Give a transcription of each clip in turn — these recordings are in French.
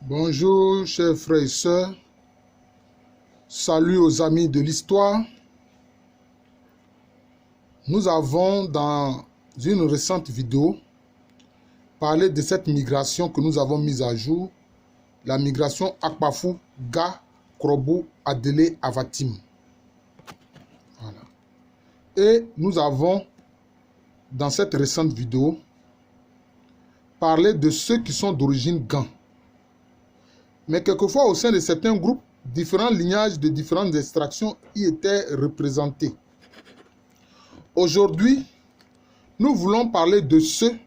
Bonjour, chers frères et sœurs. Salut aux amis de l'histoire. Nous avons, dans une récente vidéo, parlé de cette migration que nous avons mise à jour, la migration Akpafou, Ga, Krobo, Adélé, Avatim. Voilà. Et nous avons, dans cette récente vidéo, parlé de ceux qui sont d'origine Gan. Mais quelquefois, au sein de certains groupes, différents lignages de différentes extractions y étaient représentés. Aujourd'hui, nous voulons parler de ceux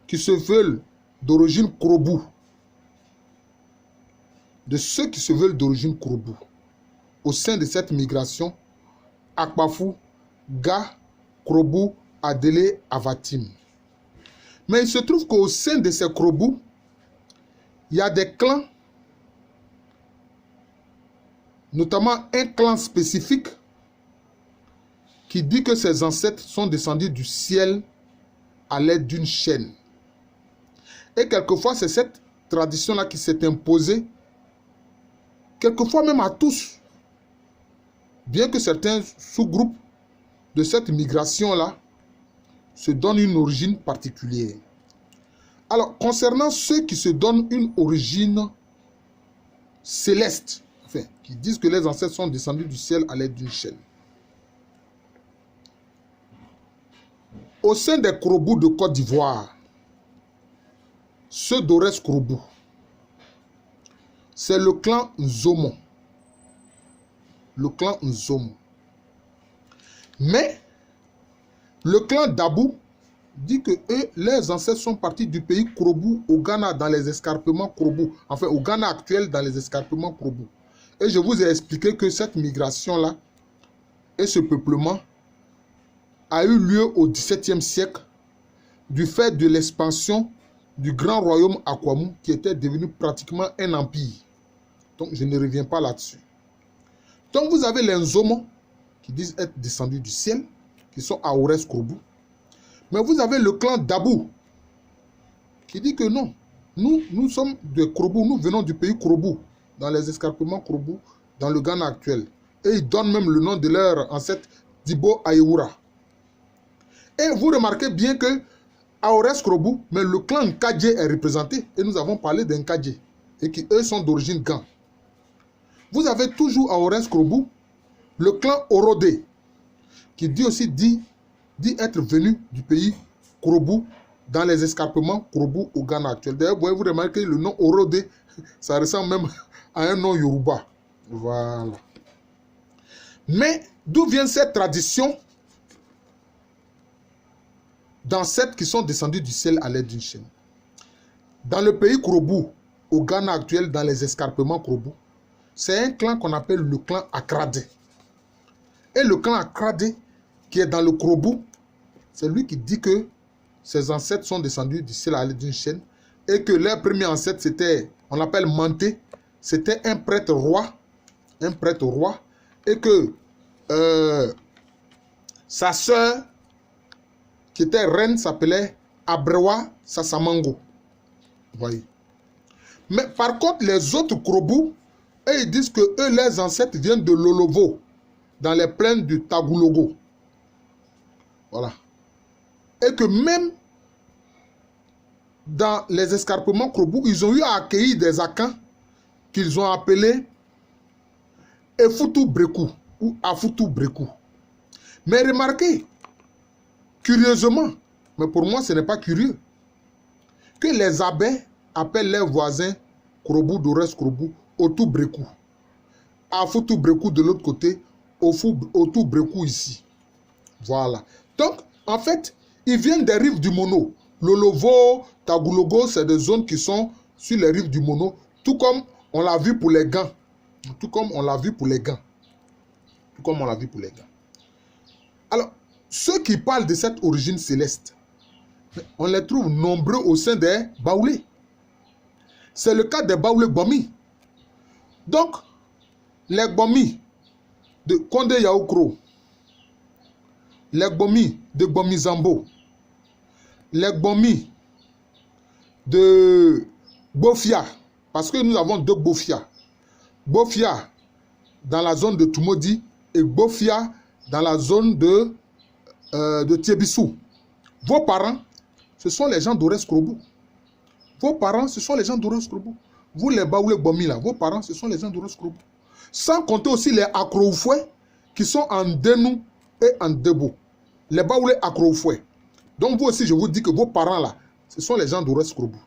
qui se veulent d'origine Krobou. De ceux qui se veulent d'origine Krobou. Au sein de cette migration, Akpafou, Ga, Krobou, Adélé, Avatim. Mais il se trouve qu'au sein de ces Krobou, il y a des clans, notamment un clan spécifique qui dit que ses ancêtres sont descendus du ciel à l'aide d'une chaîne. Et quelquefois, c'est cette tradition-là qui s'est imposée, quelquefois même à tous. Bien que certains sous-groupes de cette migration-là se donnent une origine particulière. Alors, concernant ceux qui se donnent une origine céleste, enfin, qui disent que les ancêtres sont descendus du ciel à l'aide d'une chaîne. Au sein des Krobou de Côte d'Ivoire, ceux d'Ores Krobou, c'est le clan Nzomo. Le clan Nzomo. Mais, le clan Dabou dit que eux, leurs ancêtres sont partis du pays Krobou au Ghana dans les escarpements Krobou. Enfin, au Ghana actuel dans les escarpements Krobou. Et je vous ai expliqué que cette migration-là et ce peuplement a eu lieu au XVIIe siècle du fait de l'expansion du grand royaume Akwamou qui était devenu pratiquement un empire. Donc, je ne reviens pas là-dessus. Donc, vous avez les Nzomo qui disent être descendus du ciel, qui sont à Ores Krobou. Mais vous avez le clan Dabou qui dit que non, nous sommes de Krobou, nous venons du pays Krobou, dans les escarpements Krobou, dans le Ghana actuel. Et ils donnent même le nom de leur ancêtre Dibo Ayeoura. Et vous remarquez bien que à Ores Krobou, mais le clan Nkadje est représenté. Et nous avons parlé d'Nkadje. Et qui eux sont d'origine Gan. Vous avez toujours à Ores Krobou le clan Orodé, qui dit être venu du pays Krobou dans les escarpements Krobou au Ghana actuel. D'ailleurs, vous remarquez le nom Orodé, ça ressemble même à un nom Yoruba. Voilà. Mais d'où vient cette tradition d'ancêtres qui sont descendus du ciel à l'aide d'une chaîne? Dans le pays Krobou, au Ghana actuel, dans les escarpements Krobou, c'est un clan qu'on appelle le clan Akradé. Et le clan Akradé, qui est dans le Krobou, c'est lui qui dit que ses ancêtres sont descendus du ciel à l'aide d'une chaîne et que leur premier ancêtre, c'était, on l'appelle Manté, c'était un prêtre roi, et que sa sœur, qui était reine, s'appelait Abrewa Sasamango. Vous voyez. Mais par contre, les autres Krobou, eux, ils disent que eux, leurs ancêtres viennent de Lolovo, dans les plaines du Tagulogo. Voilà. Et que même dans les escarpements Krobou, ils ont eu à accueillir des Akans qu'ils ont appelés Efutu Brekou ou Afutu Brekou. Mais remarquez, curieusement, mais pour moi ce n'est pas curieux, que les abbés appellent leurs voisins Krobou d'Ores Krobou Otu Brekou. Afutu Brekou de l'autre côté, Otu Brekou ici. Voilà. Donc, en fait, ils viennent des rives du Mono. Lolovo, Tagulogo, c'est des zones qui sont sur les rives du Mono, tout comme on l'a vu pour les Gans. Alors, ceux qui parlent de cette origine céleste, on les trouve nombreux au sein des Baoulés. C'est le cas des Baoulés Gbomi. Donc, les Gbomi de Kondé Yaoukro, les Gbomi de Gbomi Zambo, les Gbomi de Bofia, Parce que nous avons deux Bofia. Bofia dans la zone de Tumodi et Bofia dans la zone de Tiebissou. Vos parents, ce sont les gens d'Ores Krobou. Vos parents, ce sont les gens d'Ores Krobou. Vous les Baoulé Bomi là, vos parents, ce sont les gens d'Ores Krobou. Sans compter aussi les Akroufoué qui sont en Denou et en Debo. Les Baoulé Akroufoué. Donc vous aussi, je vous dis que vos parents là, ce sont les gens d'Ores Krobou.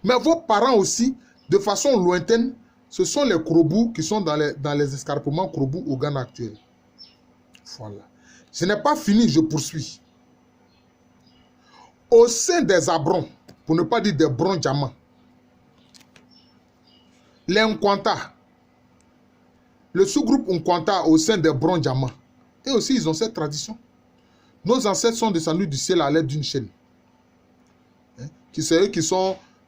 Mais vos parents aussi, de façon lointaine, ce sont les Krobou qui sont dans les escarpements Krobou au Ghana actuel. Voilà. Je n'ai pas fini, je poursuis. Au sein des Abrons, pour ne pas dire des Brons diamants, les Nkwanta, le sous-groupe Nkwanta au sein des Brons diamants, et aussi ils ont cette tradition. Nos ancêtres sont descendus du ciel à l'aide d'une chaîne. C'est eux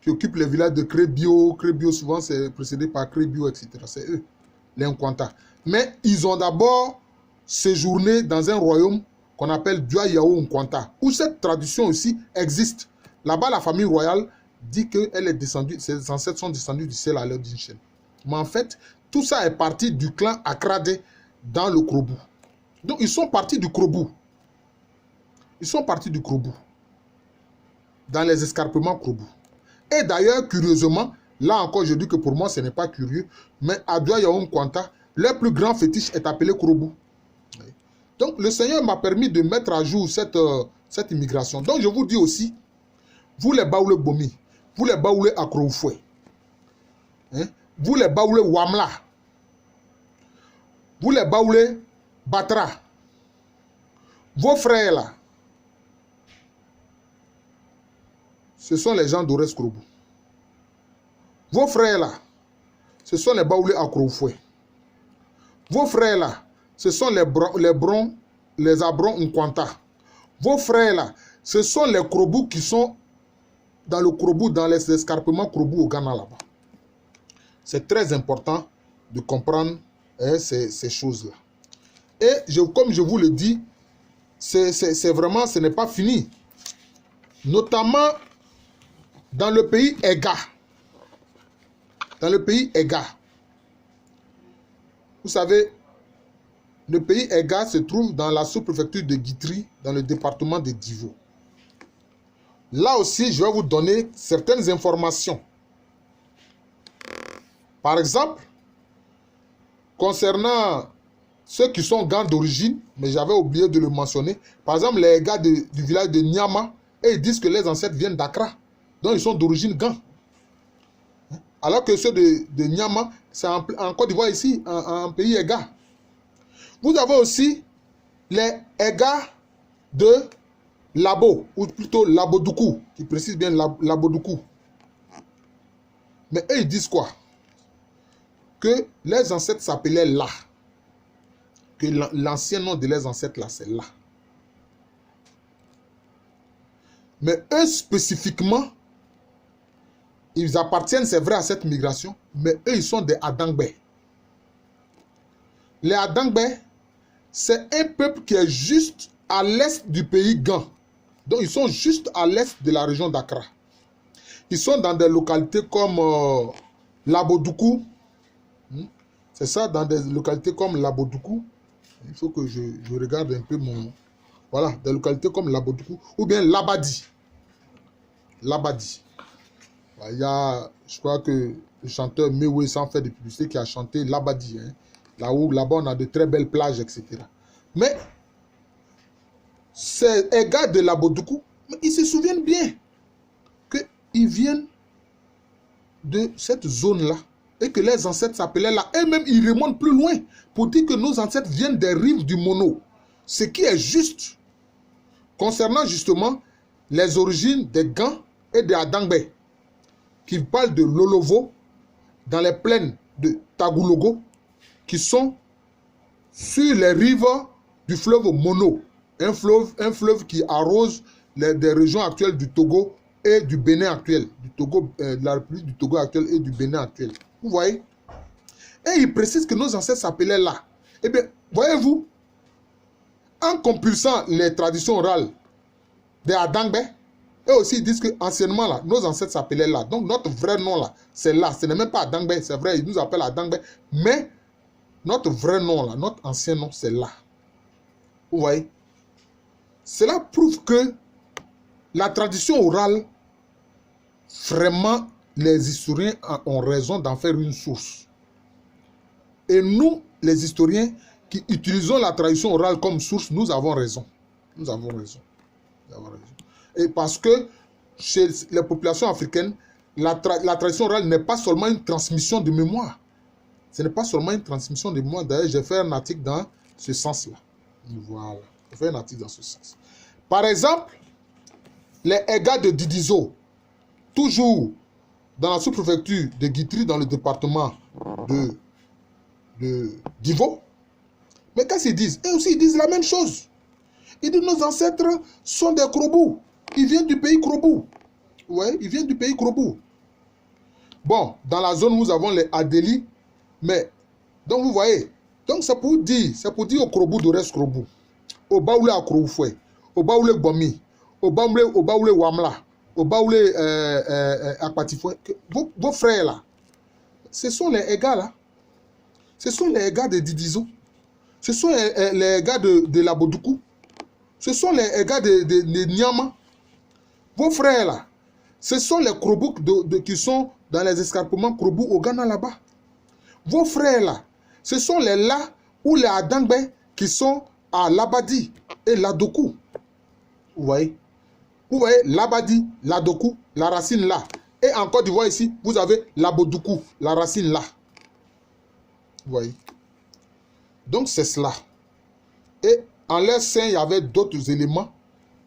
qui occupent les villages de Krébio. Krébio, souvent, c'est précédé par Krébio, etc. C'est eux, les Nkwanta. Mais ils ont d'abord séjourné dans un royaume qu'on appelle Duayao Nkwanta, où cette tradition aussi existe. Là-bas, la famille royale dit que ses ancêtres sont descendus du ciel à l'aide d'une chaîne. Mais en fait, tout ça est parti du clan Akradé dans le Krobou. Donc, ils sont partis du Krobou. Ils sont partis du Krobou, dans les escarpements Krobou. Et d'ailleurs, curieusement, là encore, je dis que pour moi, ce n'est pas curieux, mais à Duayao Nkwanta, leur plus grand fétiche est appelé Krobou. Donc, le Seigneur m'a permis de mettre à jour cette immigration. Donc, je vous dis aussi, vous les Baoulé Bomi, vous les Baoulé Akroufoué, vous les Baoulé Wamla, vous les Baoulé Batra, vos frères là, ce sont les gens d'Ores Krobou. Vos frères là, ce sont les Baoulé Akroufoué. Vos frères là, ce sont les Abrons Nkwanta. Vos frères là, ce sont les Krobou qui sont dans le Krobou, dans les escarpements Krobou au Ghana là-bas. C'est très important de comprendre ces choses-là. Et comme je vous le dis, c'est vraiment, ce n'est pas fini. Notamment dans le pays Ega. Dans le pays Ega. Vous savez, le pays Ega se trouve dans la sous-préfecture de Guitry, dans le département de Divo. Là aussi, je vais vous donner certaines informations. Par exemple, concernant ceux qui sont Gans d'origine, mais j'avais oublié de le mentionner, par exemple, les gars du village de Nyama, et ils disent que les ancêtres viennent d'Accra, donc ils sont d'origine Gans. Alors que ceux de Nyama, c'est en Côte d'Ivoire ici, en pays Ega. Vous avez aussi les Ega de Labo, ou plutôt Labodoukou, qui précise bien Labodoukou. Mais eux, ils disent quoi? Que les ancêtres s'appelaient La. Que l'ancien nom de les ancêtres là, c'est La. Mais eux, spécifiquement, ils appartiennent, c'est vrai, à cette migration, mais eux, ils sont des Adangbe. Les Adangbe, c'est un peuple qui est juste à l'est du pays Gan. Donc, ils sont juste à l'est de la région d'Accra. Ils sont dans des localités comme Labodoukou. C'est ça, dans des localités comme Labodoukou. Il faut que je regarde un peu mon... Voilà, des localités comme Labodoukou. Ou bien Labadi. Labadi. Il y a, je crois que le chanteur Mewe, sans faire de publicité, qui a chanté Labadi. Là-bas, on a de très belles plages, etc. Mais, ces gars de Labodoukou, ils se souviennent bien qu'ils viennent de cette zone-là et que les ancêtres s'appelaient là. Et même, ils remontent plus loin pour dire que nos ancêtres viennent des rives du Mono. Ce qui est juste concernant justement les origines des Gans et des Adangbe, qui parlent de l'Olovo dans les plaines de Tagoulogo, qui sont sur les rives du fleuve Mono, un fleuve qui arrose des régions actuelles du Togo et du Bénin actuel, de la République du Togo actuelle et du Bénin actuel. Vous voyez? Et il précise que nos ancêtres s'appelaient là. Eh bien, voyez-vous, en compulsant les traditions orales des Adangbe, Eux aussi ils disent qu'anciennement, là, nos ancêtres s'appelaient là. Donc notre vrai nom là, c'est là. Ce n'est même pas Adangbe, c'est vrai, ils nous appellent Adangbe. Mais notre vrai nom là, notre ancien nom, c'est là. Vous voyez? Cela prouve que la tradition orale, vraiment, les historiens ont raison d'en faire une source. Et nous, les historiens qui utilisons la tradition orale comme source, nous avons raison. Nous avons raison. Nous avons raison. Et parce que chez les populations africaines, la tradition orale n'est pas seulement une transmission de mémoire. Ce n'est pas seulement une transmission de mémoire. D'ailleurs, j'ai fait un article dans ce sens-là. Voilà. J'ai fait un article dans ce sens. Par exemple, les Ega de Didizo, toujours dans la sous-préfecture de Guitry, dans le département d'Ivo. Mais qu'est-ce qu'ils disent? Eux aussi, ils disent la même chose. Ils disent nos ancêtres sont des Krobou. Ils viennent du pays Krobou. Ouais, ils viennent du pays Krobou. Bon, dans la zone, nous avons les Adéli. Mais, donc vous voyez, donc c'est pour dire au Krobou de reste Krobou. Au Baoulé à Kroufoué, au Baoulé Bomi, au Baoulé Wamla, au Baoulé Akpatifoué. Vos frères là, ce sont les Ega là. Ce sont les gars de Didizo. Ce sont les gars de la Bodoukou. Ce sont les gars de Nyama. Vos frères là, ce sont les Krobou qui sont dans les escarpements Krobou au Ghana là-bas. Vos frères là, ce sont les La ou les Adangbe qui sont à Labadi et Ladokou. Vous voyez? Vous voyez Labadi, Ladokou, la racine là. Et en Côte d'Ivoire ici, vous avez la Bodoukou, la racine là. Vous voyez? Donc c'est cela. Et en leur sein, il y avait d'autres éléments.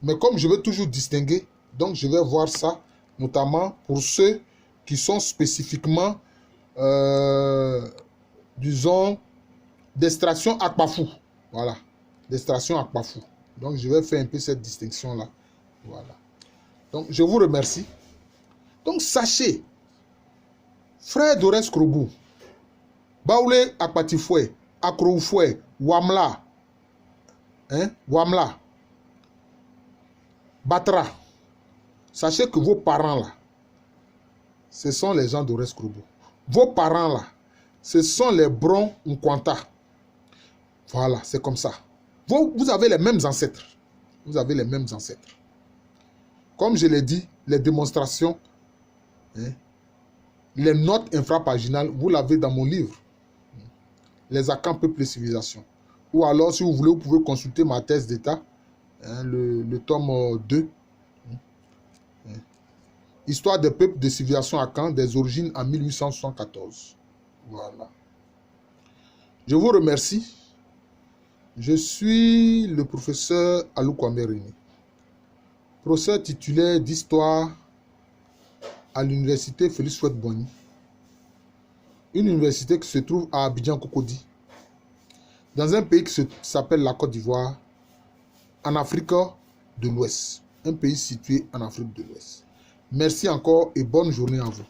Mais comme je veux toujours distinguer, donc je vais voir ça, notamment pour ceux qui sont spécifiquement, disons, d'extraction Akpafou. Voilà. D'extraction Akpafou. Donc je vais faire un peu cette distinction-là. Voilà. Donc je vous remercie. Donc sachez, frère Dorès Krobou, Baoulé Akpatifoué, Akroufoué, Wamla, Wamla, Batra, sachez que vos parents là, ce sont les gens d'Orès Krobou. Vos parents là, ce sont les Bron Nkwanta. Voilà, c'est comme ça. Vous avez les mêmes ancêtres. Vous avez les mêmes ancêtres. Comme je l'ai dit, les démonstrations, les notes infrapaginales, vous l'avez dans mon livre. Les Akans, peuple et civilisation. Ou alors, si vous voulez, vous pouvez consulter ma thèse d'état, le tome 2. Histoire des peuples de civilisation Akan, des origines en 1874. Voilà. Je vous remercie. Je suis le professeur Alou Kwame Rémy, professeur titulaire d'histoire à l'université Félix Houphouët-Boigny, une université qui se trouve à Abidjan-Cocody, dans un pays qui s'appelle la Côte d'Ivoire, en Afrique de l'Ouest, un pays situé en Afrique de l'Ouest. Merci encore et bonne journée à vous.